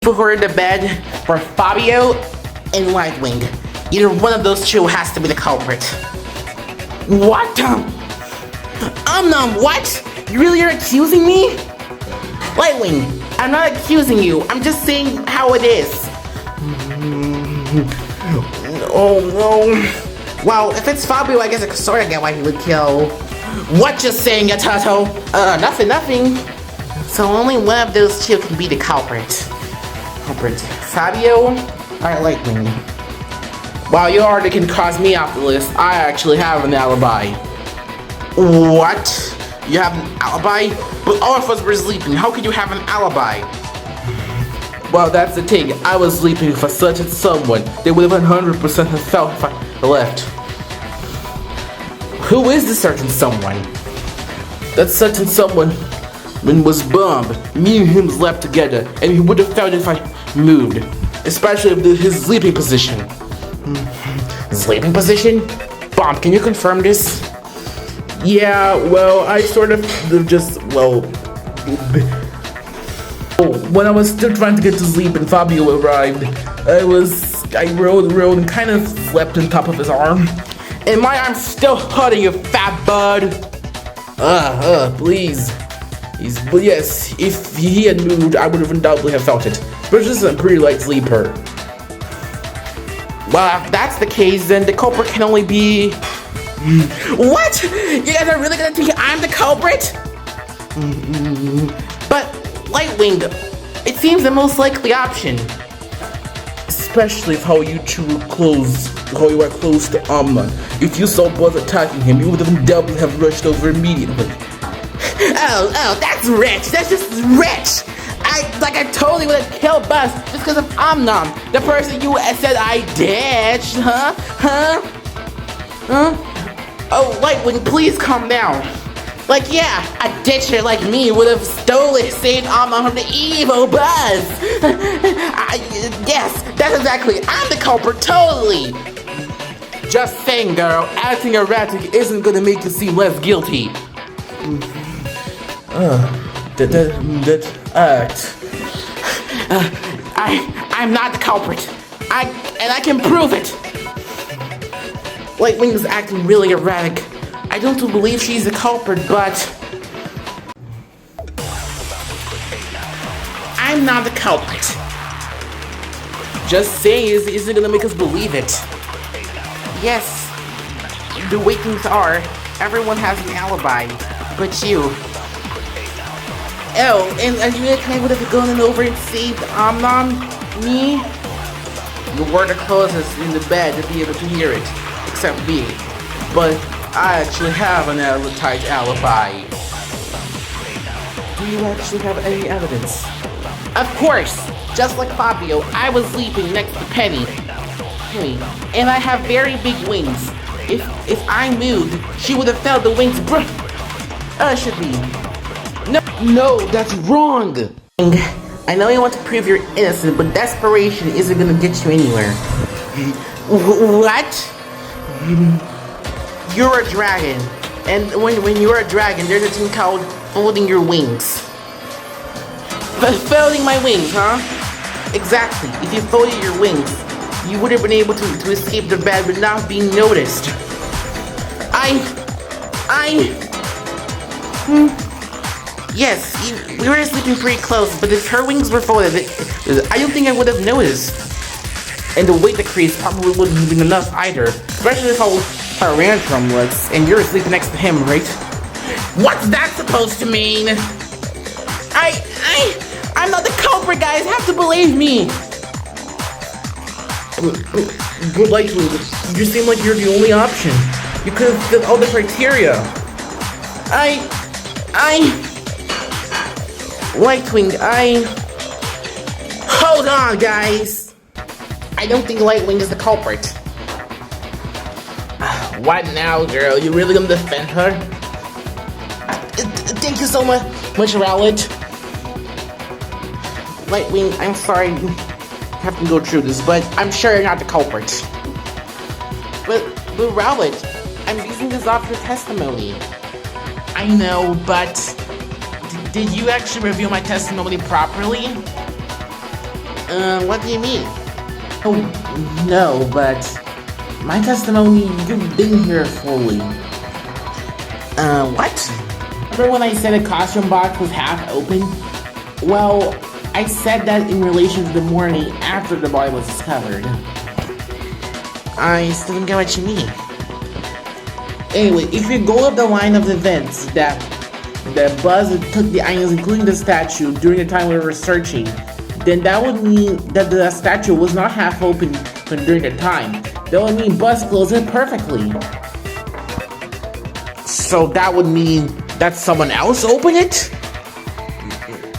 People who are in the bed were Fabio and Lightwing. Either one of those two has to be the culprit. What? What? You really are accusing me? Lightwing, I'm not accusing you. I'm just saying how it is. Oh no. Well, if it's Fabio, I guess I could sort of get why he would kill. What you saying, Yatato? Nothing. So only one of those two can be the culprit. Fabio or Lightwing? Wow, you already can cross me off the list. I actually have an alibi. What? You have an alibi? But all of us were sleeping. How could you have an alibi? Well, that's the thing. I was sleeping for such and someone. They would have 100% have felt if I left. Who is the certain someone? That certain someone was bombed. Me and him slept together, and he would have felt if I moved. Especially his sleeping position. Sleeping position? Bomb, can you confirm this? Yeah, well, I sort of just, well... When I was still trying to get to sleep and Fabio arrived, I rolled and kind of slept on top of his arm. And my arm's still hurting, you fat bud! Please. But yes, if he had moved, I would have undoubtedly have felt it. But just a pretty light sleeper. Well, if that's the case, then the culprit can only be... What? You guys are really gonna think I'm the culprit? But, Lightwing, it seems the most likely option. Especially if how you two were close, how you were close to Amnon. If you saw Buzz attacking him, you would have undoubtedly have rushed over immediately. Oh, that's rich. That's just rich. I totally would have killed Buzz just because of Amnon, the person you said I ditched, huh? Oh, Lightwing, please calm down. Like, yeah, a ditcher like me would have saved Amnon from the evil Buzz. Yes, that's exactly. I'm the culprit, totally. Just saying, girl, acting erratic isn't gonna make you seem less guilty. I'm not the culprit. I can prove it. Lightwing is acting really erratic. I don't believe she's the culprit, but I'm not the culprit. Just saying isn't gonna make us believe it. Yes, the way things are, everyone has an alibi, but you. Oh, and you kind of would have gone over and saved Amnon? Me? You were the closest in the bed to be able to hear it, except me. But I actually have an tight alibi. Do you actually have any evidence? Of course! Just like Fabio, I was sleeping next to Penny. And I have very big wings. If I moved, she would have felt the wings should be. No, that's wrong! I know you want to prove you're innocent, but desperation isn't gonna get you anywhere. What? You're a dragon, and when you're a dragon, there's a thing called folding your wings. Folding my wings, huh? Exactly. If you folded your wings, you would have been able to escape the bed without being noticed. Yes, we were sleeping pretty close, but if her wings were folded, I don't think I would have noticed. And the weight decrease probably wouldn't have been enough either, especially how Rantrum looks, and you're sleeping next to him, right? What's that supposed to mean? I'm not the culprit, guys. Have to believe me. Good likelihood. You seem like you're the only option. You could have fit all the criteria. Lightwing, Hold on, guys. I don't think Lightwing is the culprit. What now, girl? You really gonna defend her? Thank you so much, Rowlet. Lightwing, I'm sorry you have to go through this, but I'm sure you're not the culprit. But Rowlet, I'm using this off your testimony. I know, but did you actually review my testimony properly? What do you mean? Oh, no, but my testimony, you've been here fully. What? Remember when I said a costume box was half open? Well, I said that in relation to the morning after the body was discovered. I still don't get what you mean. Anyway, if you go up the line of events that Buzz took the items, including the statue, during the time we were searching, then that would mean that the statue was not half open during the time. That would mean Buzz closed it perfectly. So that would mean that someone else opened it?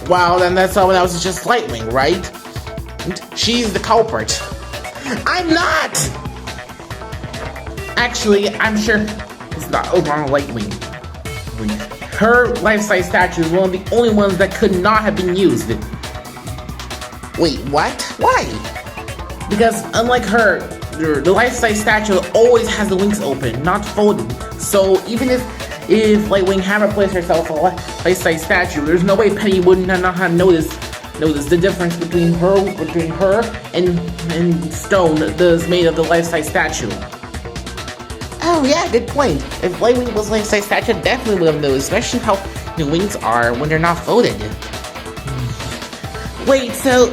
Well, then that someone else is just Lightwing, right? She's the culprit. I'm not! Actually, I'm sure it's not over on Lightwing. Her life-size statue is one of the only ones that could not have been used. Wait, what? Why? Because unlike her, the life-size statue always has the wings open, not folded. So even if Lightwing had replaced herself with a life-size statue, there's no way Penny would not have noticed the difference between her and stone that is made of the life-size statue. Oh yeah, good point. If Lightwing was life-size statue, definitely would have noticed, especially how the wings are when they're not folded. Wait, so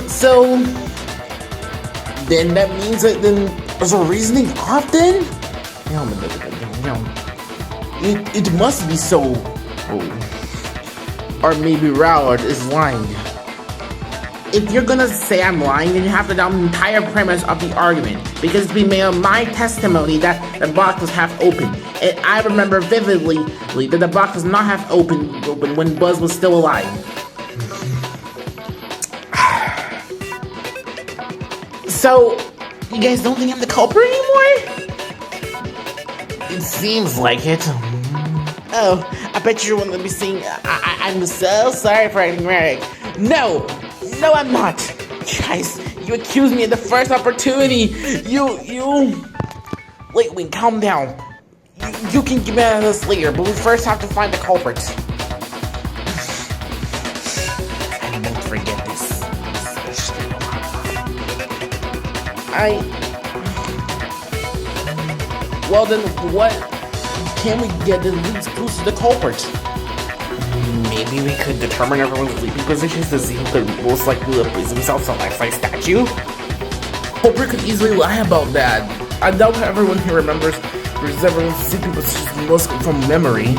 then that means that then there's a reasoning off then? It must be so. Oh. Or maybe Roward is lying. If you're gonna say I'm lying, then you have to down the entire premise of the argument, because it's been made on my testimony that the box was half open, and I remember vividly that the box was not half open when Buzz was still alive. So, you guys don't think I'm the culprit anymore? It seems like it. Oh, I bet you're one to be saying, I'm so sorry for acting erratic. No, I'm not. Guys, you accused me at the first opportunity. Wait, calm down. You can get mad at us later, but we first have to find the culprit. I won't forget this. Well then, what can we get that leads close to the culprit? Maybe we could determine everyone's sleeping positions to see who could most likely replace themselves on a life-size statue? Culprit could easily lie about that. I doubt everyone here remembers everyone's sleeping positions most from memory.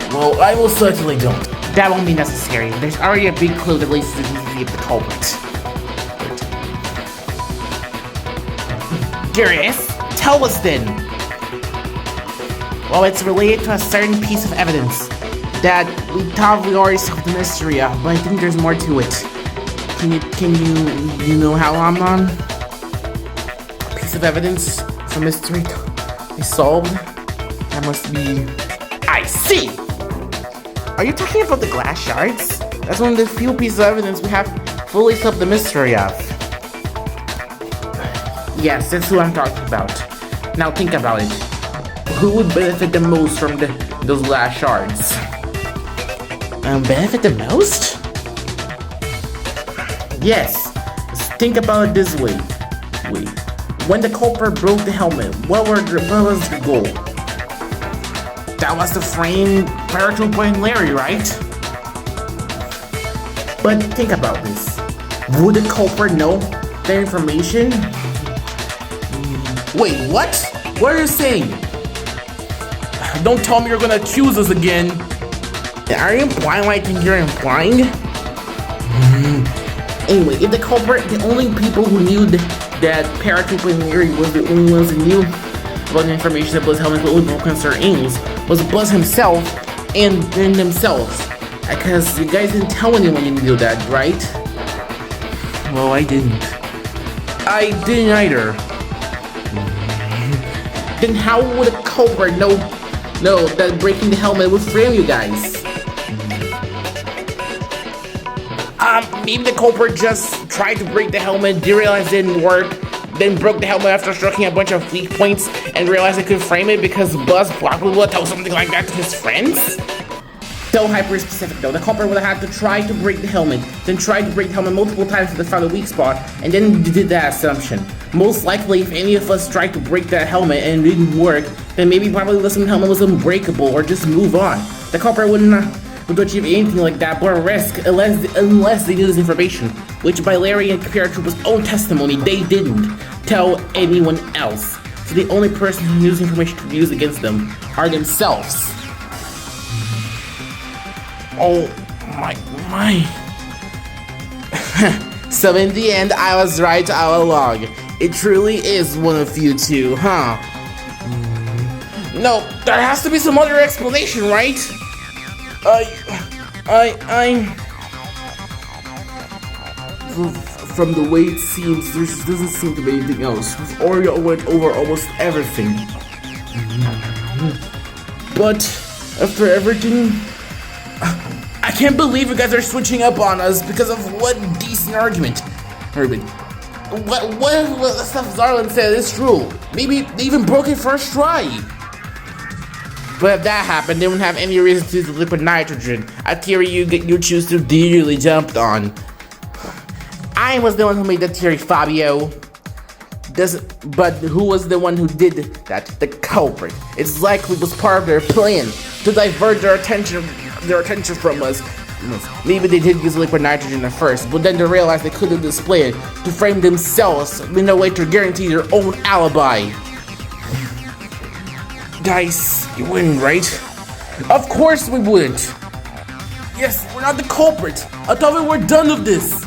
Well, I will certainly don't. That won't be necessary. There's already a big clue that leads to the culprit. Curious? Tell us then! Well, it's related to a certain piece of evidence that we thought we already solved the mystery of, but I think there's more to it. Can you know how I'm on? A piece of evidence for mystery we solved? That must be... I see! Are you talking about the glass shards? That's one of the few pieces of evidence we have fully solved the mystery of. Yes, that's who I'm talking about. Now think about it. Who would benefit the most from those glass shards? Benefit the most? Yes. Think about it this way. Wait. When the culprit broke the helmet, what was the goal? That was to frame Paratrooper and Larry, right? But think about this. Would the culprit know the information? Wait, what? What are you saying? Don't tell me you're gonna accuse us again. Are you implying what I think you're implying? Anyway, if the culprit, the only people who knew that Paratrooper and Larry was the only ones who knew about the information that Buzz helmet was broken certain angles, was Buzz himself and themselves. Because you guys didn't tell anyone you knew that, right? Well, I didn't. I didn't either. Then how would a culprit know that breaking the helmet would frame you guys? Maybe the culprit just tried to break the helmet, didn't realize it didn't work, then broke the helmet after striking a bunch of weak points and realized it could frame it because Buzz probably would tell something like that to his friends? So hyper-specific though. The culprit would have had to try to break the helmet, then try to break the helmet multiple times to find a weak spot, and then did that assumption. Most likely, if any of us tried to break that helmet and it didn't work, then maybe probably the helmet was unbreakable or just move on. The culprit wouldn't achieve anything like that, but risk unless they knew this information, which by Larry and Paratrooper's own testimony, they didn't tell anyone else. So the only person who knew this information to use against them are themselves. Oh my. So in the end, I was right all along. It truly is one of you two, huh? No, there has to be some other explanation, right? From the way it seems, there doesn't seem to be anything else. Oreo went over almost everything. But after everything, I can't believe you guys are switching up on us because of what decent argument. Urban. What the stuff Zarlin said is true. Maybe they even broke it first try. But if that happened, they wouldn't have any reason to use the liquid nitrogen, a theory you choose to dearly jumped on. I was the one who made that theory, Fabio. But who was the one who did that? The culprit. It's likely it was part of their plan to divert their attention from us. Maybe they did use liquid nitrogen at first, but then they realized they couldn't display it to frame themselves in a way to guarantee their own alibi. Guys, you wouldn't, right? Of course we wouldn't. Yes, we're not the culprit. I thought we were done with this.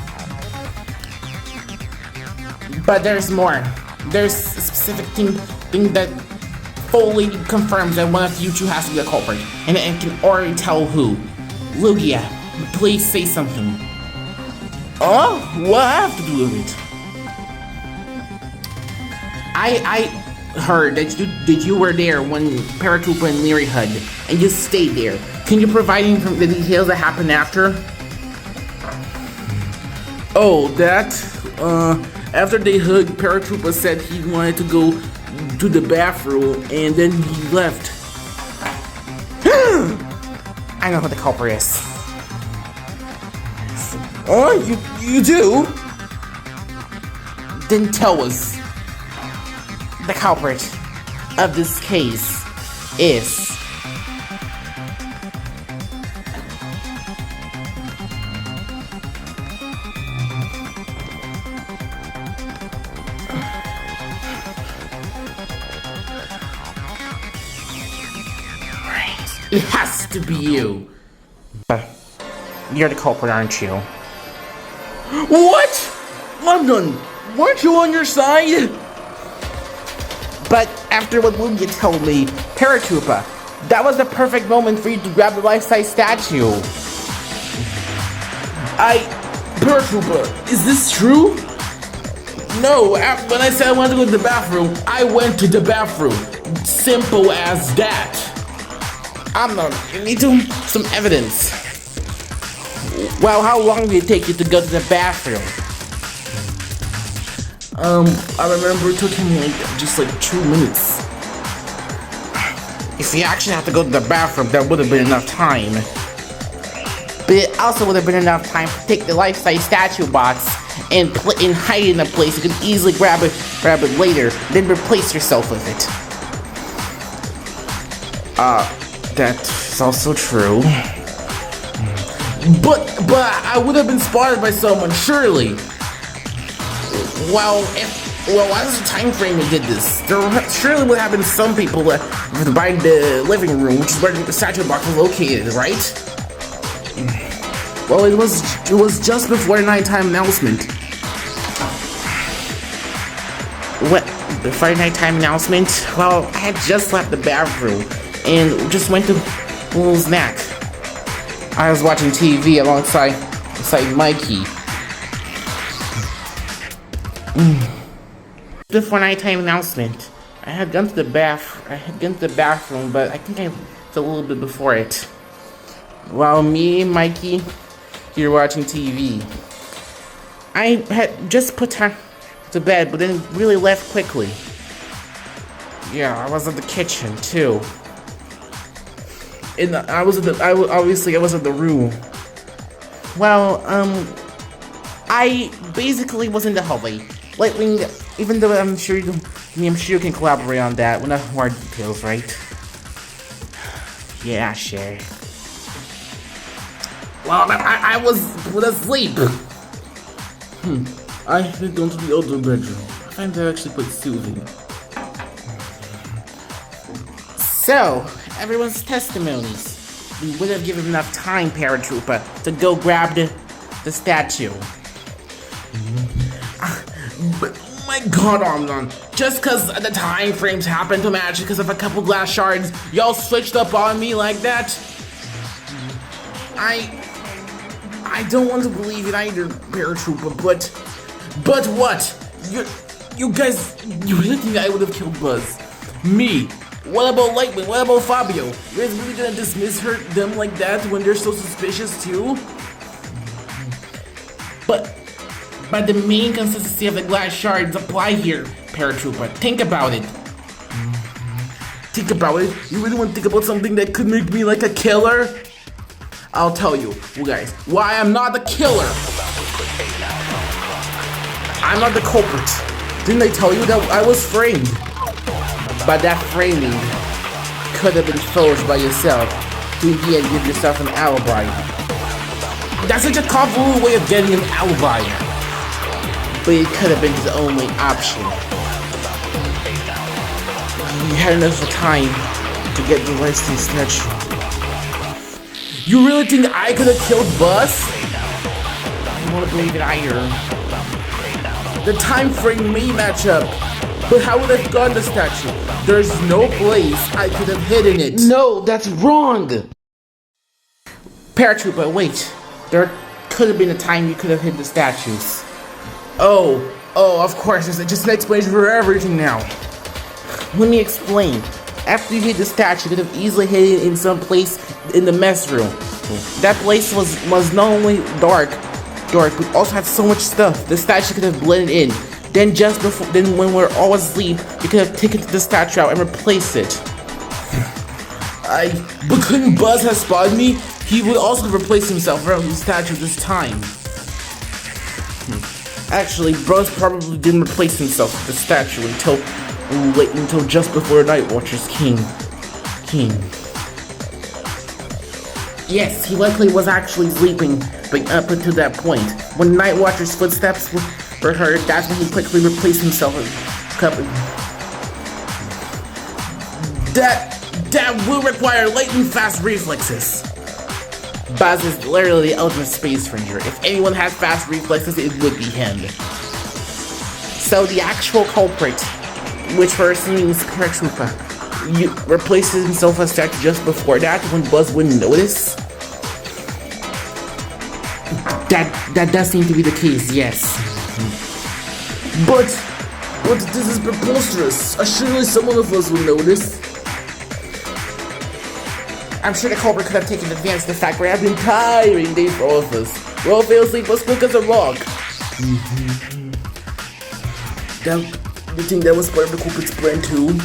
But there's more. There's a specific thing that fully confirms that one of you two has to be the culprit, and it can already tell who. Lugia, please say something. Oh, what I have to do with it? I heard that you were there when Paratrooper and Leary hugged, and you stayed there. Can you provide me the details that happened after? Oh, that, after they hugged, Paratrooper said he wanted to go to the bathroom, and then he left. I know who the culprit is. Oh, you do? Then tell us. The culprit of this case is... It has to be you. You're the culprit, aren't you? What? London, weren't you on your side? But after what Lugia told me, Paratrooper, that was the perfect moment for you to grab the life-size statue. Paratrooper, is this true? No, when I said I wanted to go to the bathroom, I went to the bathroom. Simple as that. You need some evidence. Well, how long did it take you to go to the bathroom? I remember it took him just 2 minutes. If you actually have to go to the bathroom, there would have been enough time. But it also would have been enough time to take the life-size statue box and hide it in a place you could easily grab it later, then replace yourself with it. That's also true. But I would have been spotted by someone, surely. Well, what was the time frame we did this? There surely would have been some people by the living room, which is where the statue box was located, right? Well, it was just before the nighttime announcement. What? Before the nighttime announcement? Well, I had just left the bathroom and just went to a little snack. I was watching TV alongside Mikey. Before nighttime announcement, I had gone to the bathroom, but I think I was a little bit before it. While me and Mikey, you're watching TV. I had just put her to bed, but then really left quickly. Yeah, I was in the kitchen too. And I was in the, obviously I was in the room. Well, I basically was in the hallway. Lightning, even though I'm sure you can collaborate on that. We're not hard details, right? Yeah, sure. Well, I was asleep. I had gone to the other bedroom. I find that actually quite soothing. So, everyone's testimonies. We would have given enough time, Paratrooper, to go grab the statue. But oh my god, Omnon, just cause the time frames happened to match because of a couple glass shards, y'all switched up on me like that? I don't want to believe it either, Paratrooper, but what? You guys, you really think I would have killed Buzz? Me? What about Lightwing? What about Fabio? You guys really gonna dismiss them like that when they're so suspicious too? But the main consistency of the glass shards apply here, Paratrooper. Think about it. Think about it? You really want to think about something that could make me like a killer? I'll tell you, guys, why I'm not the killer. I'm not the culprit. Didn't I tell you that I was framed? But that framing could have been forged by yourself to in the end give yourself an alibi. That's such a convoluted way of getting an alibi. But it could have been his only option. He had enough time to get the rest of the statue. You really think I could have killed Buzz? I don't want to believe it either. The time frame may match up, but how would I have gotten the statue? There's no place I could have hidden it. No, that's wrong! Paratrooper, wait. There could have been a time you could have hid the statues. Oh, of course, there's just an explanation for everything now. Let me explain. After you hid the statue, you could have easily hid it in some place in the mess room. That place was not only dark, but also had so much stuff. The statue could have blended in. Then when we're all asleep, you could have taken the statue out and replaced it. But couldn't Buzz have spotted me? He would also have replaced himself around the statue this time. Actually, Buzz probably didn't replace himself with the statue until just before Night Watchers came. Yes, he likely was actually sleeping, but up until that point, when Night Watchers' footsteps were heard, that's when he quickly replaced himself with a couple. That will require lightning fast reflexes. Buzz is literally the ultimate space ranger. If anyone has fast reflexes, it would be him. So the actual culprit, which we're assuming is Paratrooper, replaces himself with a statue just before that when Buzz wouldn't notice? That does seem to be the case, yes. But this is preposterous. Surely someone of us will notice. I'm sure the culprit could have taken advantage of the fact we have been tiring day for all of us. We all fell asleep as quick as a rock. You think that was part of the culprit's plan too?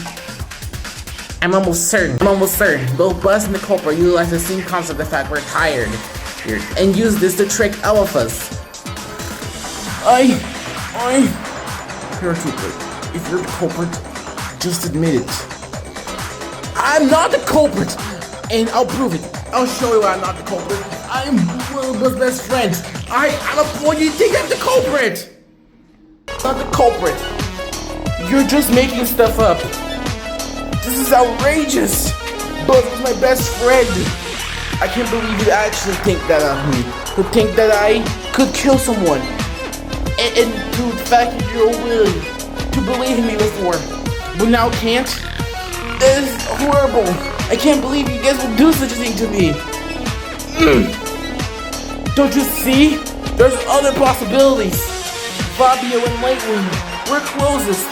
I'm almost certain. Both Buzz and the culprit utilize the same concept of the fact we're tired here and use this to trick all of us. Paratrooper, if you're the culprit, just admit it. I'm not the culprit! And I'll prove it. I'll show you I'm not the culprit. I'm one of Buzz's best friends. I'm a boy. You think I'm the culprit? Not the culprit. You're just making stuff up. This is outrageous. Buzz was my best friend. I can't believe you actually think that of me. To think that I could kill someone. And to the fact that you're willing to believe in me before, but now can't? That is horrible. I can't believe you guys would do such a thing to me. Don't you see? There's other possibilities. Fabio and Lightwing, we're closest.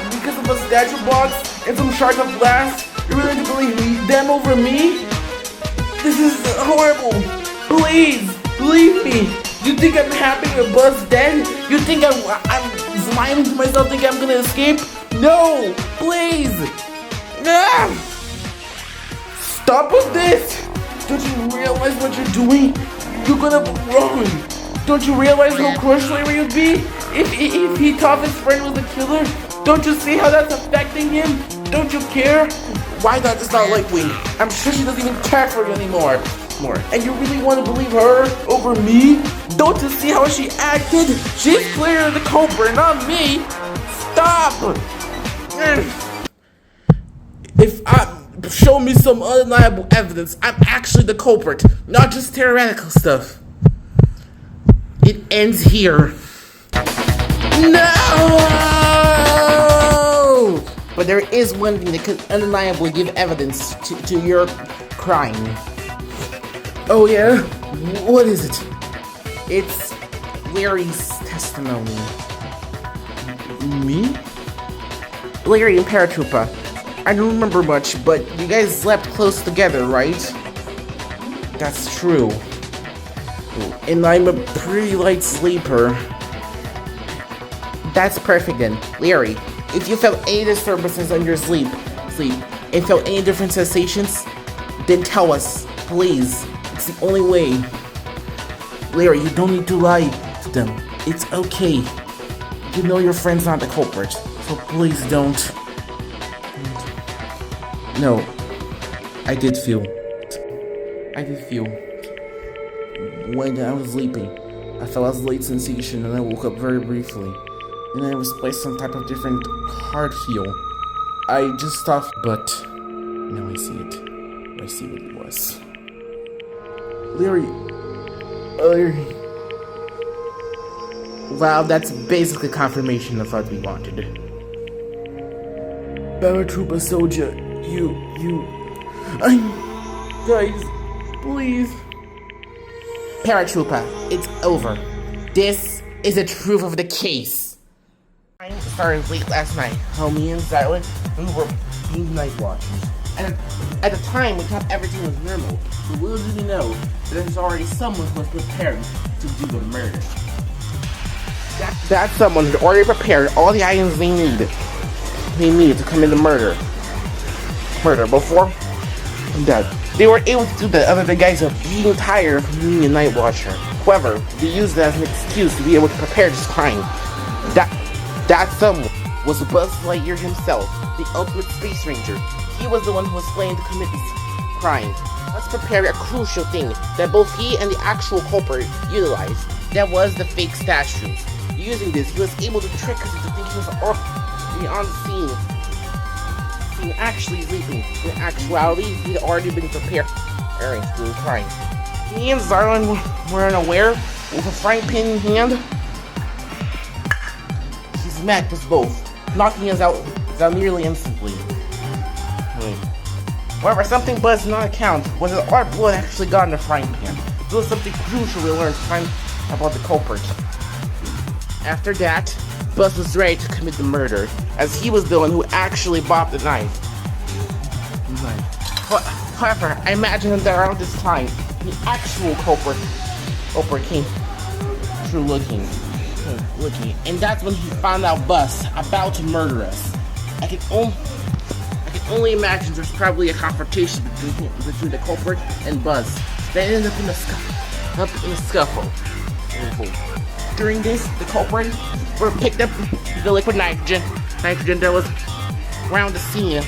Because of a statue box and some shards of glass, you're willing to believe them over me? This is horrible. Please, believe me. You think I'm happy with Buzz dead? You think I'm smiling to myself thinking I'm gonna escape? No, please. Ah! Stop with this! Don't you realize what you're doing? You're gonna run. Don't you realize how crushed Larry would be if he thought his friend was the killer? Don't you see how that's affecting him? Don't you care? Why not just not like Wing? I'm sure she doesn't even care for you anymore. And you really want to believe her over me? Don't you see how she acted? She's clearly the culprit, not me. Stop! If show me some undeniable evidence, I'm actually the culprit, not just theoretical stuff. It ends here. No! But there is one thing that could undeniably give evidence to your crime. Oh yeah? What is it? It's Larry's testimony. Me? Larry and Paratroopa. I don't remember much, but you guys slept close together, right? That's true. And I'm a pretty light sleeper. That's perfect then. Larry, if you felt any disturbances on your sleep, and felt any different sensations, then tell us, please. It's the only way. Larry, you don't need to lie to them. It's okay. You know your friend's not the culprit, so please don't. No, I did feel. When I was sleeping, I felt a light sensation and I woke up very briefly. And I was placed on type of different hard heel. I just thought, but now I see it. I see what it was. Larry. Wow, that's basically confirmation of what we wanted. Paratroopa soldier, guys, please. Paratroopa, it's over. This is the truth of the case. I started late last night. Me and Silent, we were being night watchers. And at the time, we thought everything was normal. But little did we know that there's already someone who was prepared to do the murder. That someone had already prepared all the items they needed to commit the murder before that. They were able to do that under the guise of being tired of being a night watcher. However, they used that as an excuse to be able to prepare this crime. That someone was Buzz Lightyear himself, the ultimate space ranger. He was the one who was planning to commit this crime. Let's prepare a crucial thing that both he and the actual culprit utilized. That was the fake statues. Using this, he was able to trick us into thinking he was on the scene actually sleeping. In actuality, he'd already been prepared to do the crime. Me and Zarlin were unaware, with a frying pan in hand. He smacked us both, knocking us out nearly instantly. However, something Buzz did not account was that our blood actually got in the frying pan. This was something crucial we learned to find about the culprit. After that, Buzz was ready to commit the murder, as he was the one who actually bought the knife. However, I imagine that around this time, the actual culprit came through looking, and that's when he found out Buzz about to murder us. I can only imagine there's probably a confrontation between the culprit and Buzz that ended up in a scuffle. During this, the culprit picked up the liquid nitrogen that was around the scene,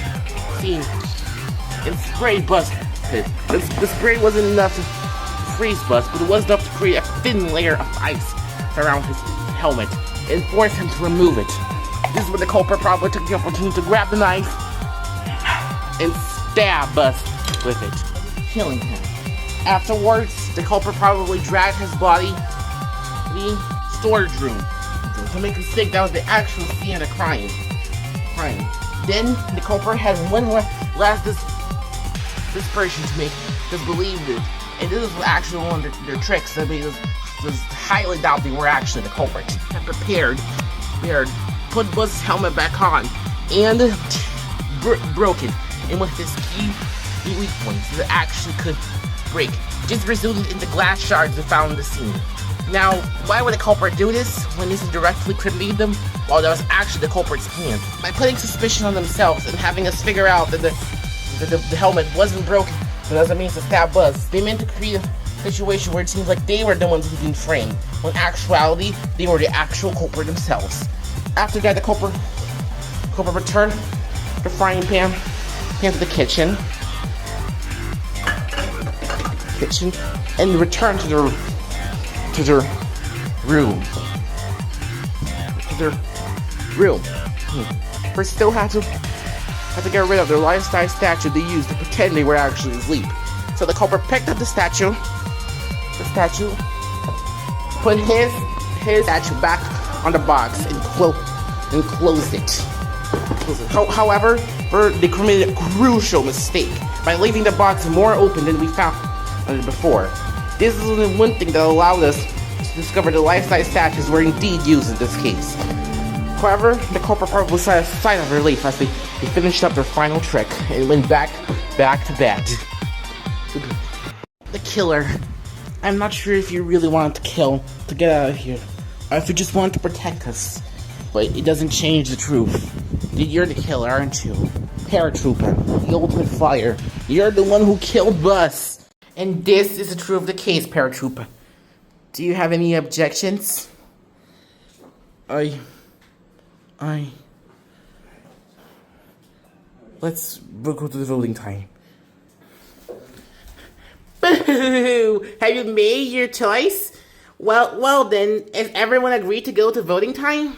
and sprayed Buzz. The spray wasn't enough to freeze Buzz, but it was enough to create a thin layer of ice around his helmet and force him to remove it. This is when the culprit probably took the opportunity to grab the knife and stab Buzz with it, killing him. Afterwards, the culprit probably dragged his body to the storage room to make him think that was the actual scene of the crime. Then the culprit has one last dispersion to make us believe it, and this was actually one of their tricks that made us highly doubt they were actually the culprit. Prepared, put Buzz's helmet back on, and broke it. And with this key weak points that actually could break, just resulted in the glass shards that found the scene. Now, why would the culprit do this when this directly incriminated them? Well, that was actually the culprit's hand. By putting suspicion on themselves and having us figure out that the helmet wasn't broken It doesn't mean to stab Buzz. They meant to create a situation where it seems like they were the ones who've been framed, when in actuality, they were the actual culprit themselves. After that, the culprit returned the frying pan into the kitchen, and returned to their room. First, still had to get rid of their life-size statue they used to pretend they were actually asleep. So the culprit picked up the statue, put his statue back on the box and closed it. However, they committed a crucial mistake by leaving the box more open than we found it before. This is the one thing that allowed us to discover the life-size statues were indeed used in this case. However, the culprit probably saw a sign of relief as they finished up their final trick and went back to bed. The killer. I'm not sure if you really wanted to kill to get out of here, or if you just wanted to protect us. But it doesn't change the truth. You're the killer, aren't you? Paratrooper, the ultimate flyer. You're the one who killed Buzz. And this is the truth of the case, Paratrooper. Do you have any objections? Let's go to the voting time. Boo! Have you made your choice? Well then, if everyone agreed to go to voting time?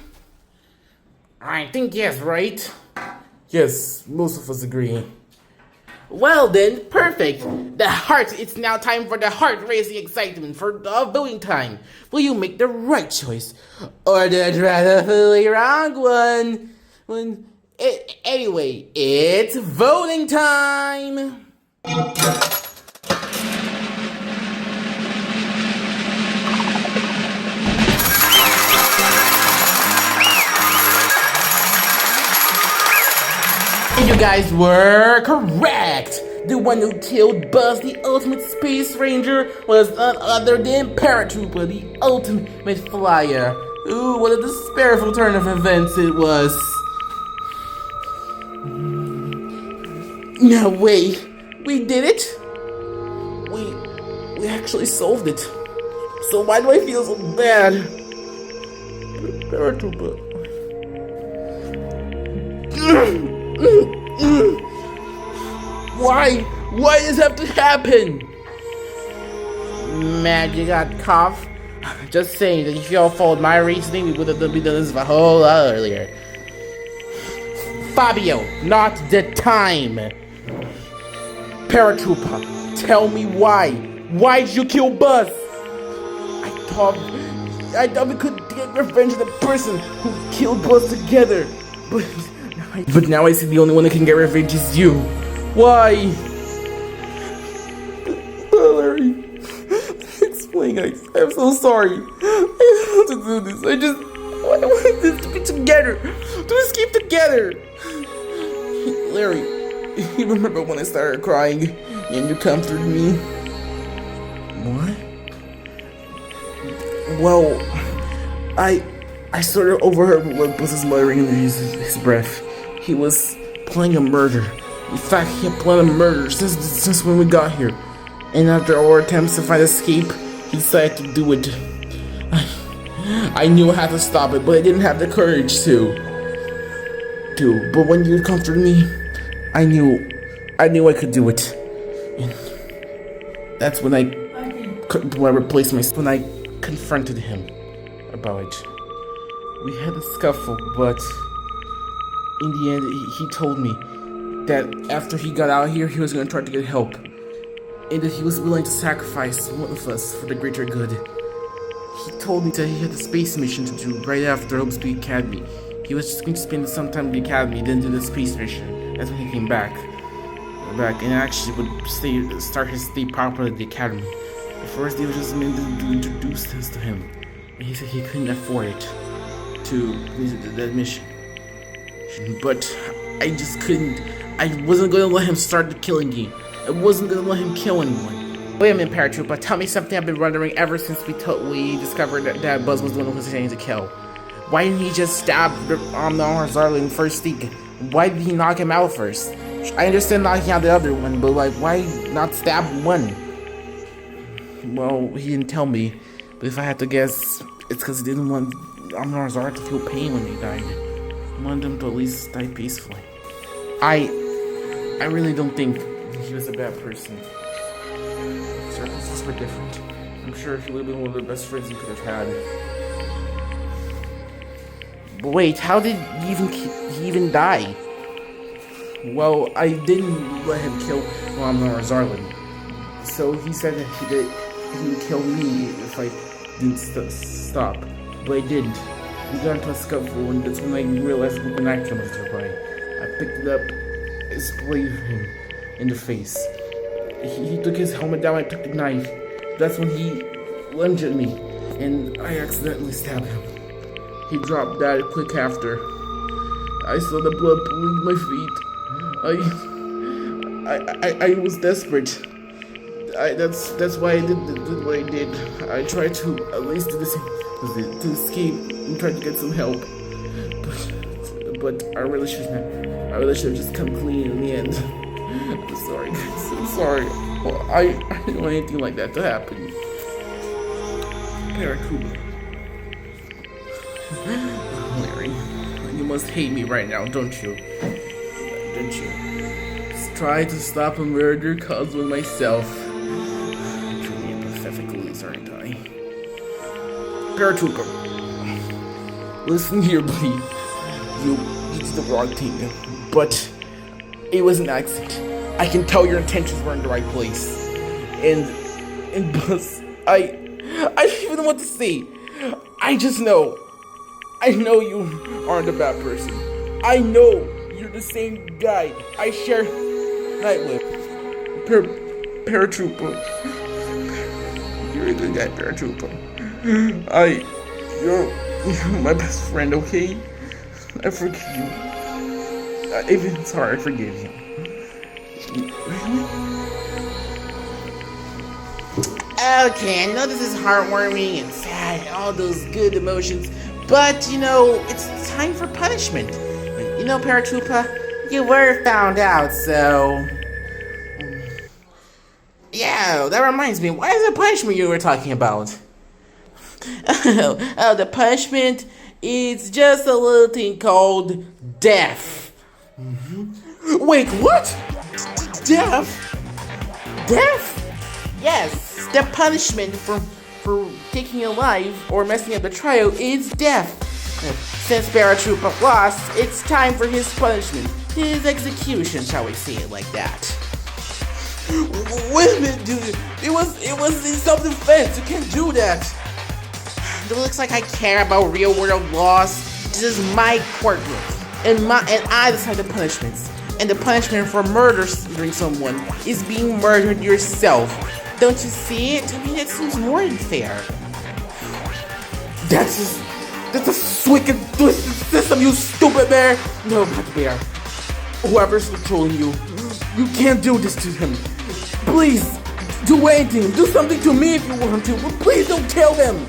I think yes, right? Yes, most of us agree. Well then, perfect. It's now time for the heart-raising excitement for the voting time. Will you make the right choice? Or the dreadfully wrong one? Anyway, it's voting time! And you guys were correct! The one who killed Buzz, the ultimate space ranger, was none other than Paratrooper, the ultimate flyer. Ooh, what a despairful turn of events it was. No way, we did it? We actually solved it. So why do I feel so bad? Paratrooper. Why does that have to happen? Mad you got cough? Just saying that if y'all followed my reasoning, we would have done this a whole lot earlier. Fabio, not the time. Paratrooper, tell me why. Why'd you kill Buzz? I thought we could get revenge on the person who killed Buzz together. But now I see the only one that can get revenge is you. Why? Larry, explain. I'm so sorry. I don't have to do this. I want this to be together. To escape together. Larry, you remember when I started crying and you comforted me? What? Well, I sort of overheard what Buzz was muttering under his breath. He was planning a murder. In fact, he had planned a murder since when we got here. And after our attempts to find escape, he decided to do it. I knew I had to stop it, but I didn't have the courage to. But when you comforted me, I knew I could do it. And that's when I confronted him about it. We had a scuffle, but in the end, he told me that after he got out here, he was going to try to get help. And that he was willing to sacrifice one of us for the greater good. He told me that he had a space mission to do right after Hope Speed Academy. He was just going to spend some time in the academy, then do the space mission. That's when he came back. And actually would start his stay proper at the academy. The first day was just meant to introduce us to him. And he said he couldn't afford it to visit that mission. But I just couldn't. I wasn't going to let him start the killing game. I wasn't going to let him kill anyone. Wait a minute, Paratrooper. Tell me something I've been wondering ever since we discovered that Buzz was the one who was intending to kill. Why didn't he just stab the Zarling first thing? Why did he knock him out first? I understand knocking out the other one, but like, why not stab one? Well, he didn't tell me, but if I had to guess, it's because he didn't want Amnarzar to feel pain when he died. He wanted him to at least die peacefully. I really don't think he was a bad person. Circumstances were different. I'm sure he would have been one of the best friends he could have had. But wait, how did he even die? Well, I didn't let him kill Zarlin. So he said that he would kill me if I didn't stop. But I didn't. We got into a scuffle, and that's when I realized the binocular was nearby. I picked it up, I sprayed him in the face. He took his helmet down, I took the knife. That's when he lunged at me, and I accidentally stabbed him. He dropped dead quick after. I saw the blood pooling my feet. I was desperate. That's why I did what I did. I tried to at least do the same, to escape and try to get some help. But I really should have just come clean in the end. I'm sorry, guys. I'm sorry. Well, I didn't want anything like that to happen. Paracuba. Larry, you must hate me right now, don't you? Don't you? Just try to stop a murder caused with myself. Truly a pathetic loser, aren't I? Paratrooper. Listen here, buddy. You did the wrong thing, but it was an accident. I can tell your intentions were in the right place. And Buzz, I don't even know what to say. I just know. I know you aren't a bad person. I know you're the same guy I share night with. Paratrooper. You're a good guy, Paratrooper. You're my best friend, okay? I forgive you. Even sorry, I forgive you. Really? Okay, I know this is heartwarming and sad and all those good emotions, but you know, it's time for punishment. You know, Paratroopa, you were found out, so... Yeah, that reminds me, what is the punishment you were talking about? Oh, the punishment is just a little thing called death. Wait, what? Death? Death? Yes, the punishment for taking a life or messing up the trial is death. Since Paratroopa lost, it's time for his punishment. His execution, shall we say it like that. Wait a minute, dude. It was in self-defense. You can't do that. It looks like I care about real-world laws. This is my courtroom, and I decide the punishments. And the punishment for murdering someone is being murdered yourself. Don't you see it? I mean, it seems more than fair. That's a wicked, twisted system, you stupid bear! No, not bear. Whoever's controlling you, you can't do this to him. Please, do anything. Do something to me if you want to, but please don't kill him.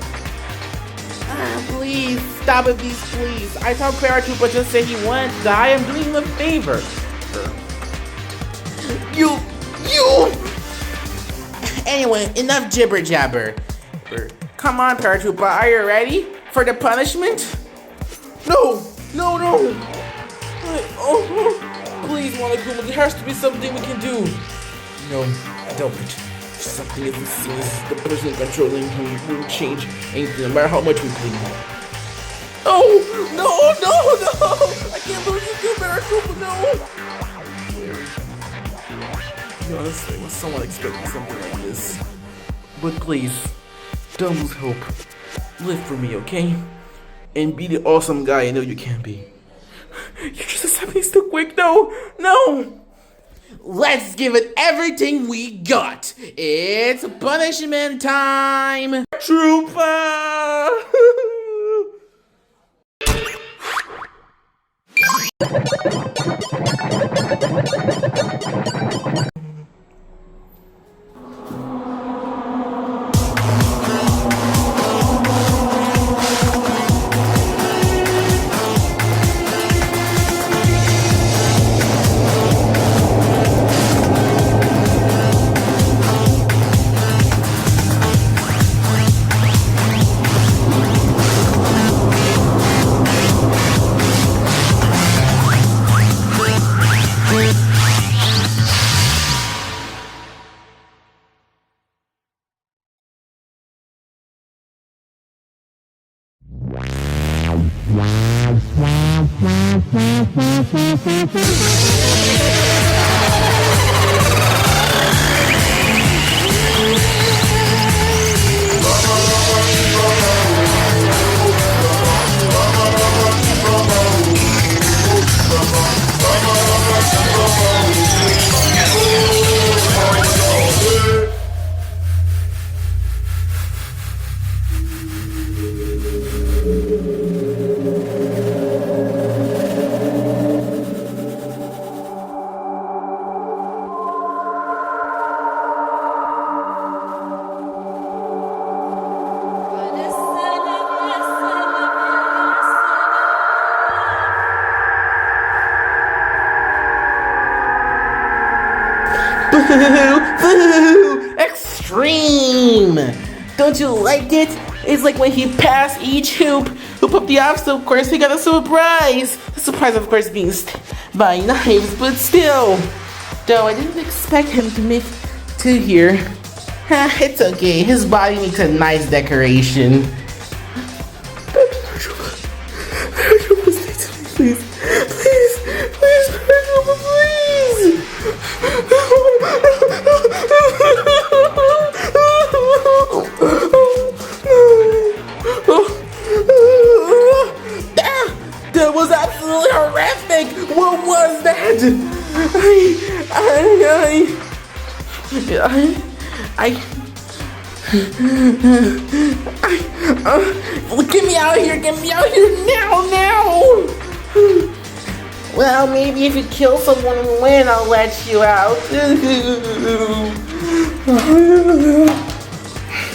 Please, stop it, please. I thought Paratroopa just said he wanted to die. I'm doing him a favor. You! Anyway, enough jibber jabber. Come on, Paratroopa, are you ready for the punishment? No! Please, Monokuma, there has to be something we can do. No, don't. Something as soon as the person controlling him will change anything, no matter how much we plead. Oh! No! I can't believe you do, Paratroopa, no! Honestly, I was somewhat expecting something like this. But please, don't lose hope. Live for me, okay? And be the awesome guy I know you can be. You're just accepting too quick, no! Let's give it everything we got. It's punishment time! Trooper! Boo! Boo! Extreme! Don't you like it? It's like when he passed each hoop up the obstacle course, he got a surprise! The surprise, of course, being by knives, but still. Though I didn't expect him to make to here. It's okay, his body makes a nice decoration. Please, please, please, please. That was absolutely horrific. What was that? Get me out of here! Get me out of here now! Well, maybe if you kill someone and win, I'll let you out.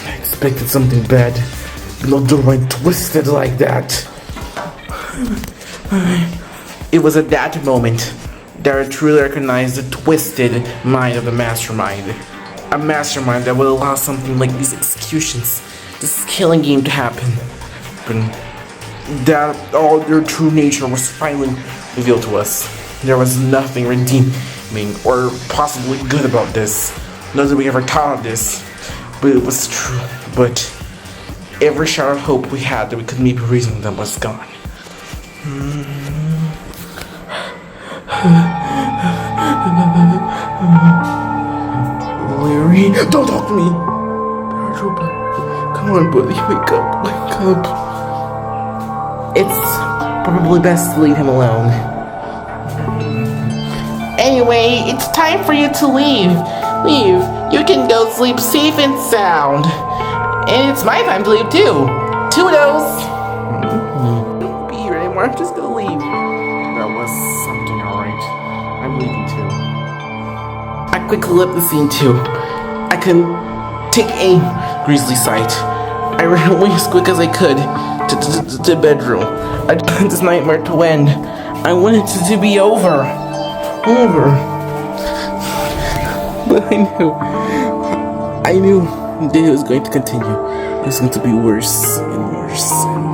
I expected something bad. No door went twisted like that. It was at that moment that I truly recognized the twisted mind of the mastermind. A mastermind that would allow something like these executions, this killing game to happen. But that all their true nature was finally revealed to us. There was nothing redeeming or possibly good about this. Not that we ever thought of this, but it was true. But every shot of hope we had that we could maybe reason them was gone. Larry, don't talk to me. Come on, buddy, wake up, wake up. It's probably best to leave him alone. Anyway, it's time for you to leave. Leave. You can go sleep safe and sound. And it's my time to leave too. Toodles! I won't be here anymore. I'm just gonna leave. That was something, alright. I'm leaving too. I quickly left the scene too. I couldn't take a grisly sight. I ran away as quick as I could to bedroom. I wanted this nightmare to end. I wanted it to be over. Over. But I knew that it was going to continue. It was going to be worse and worse and worse.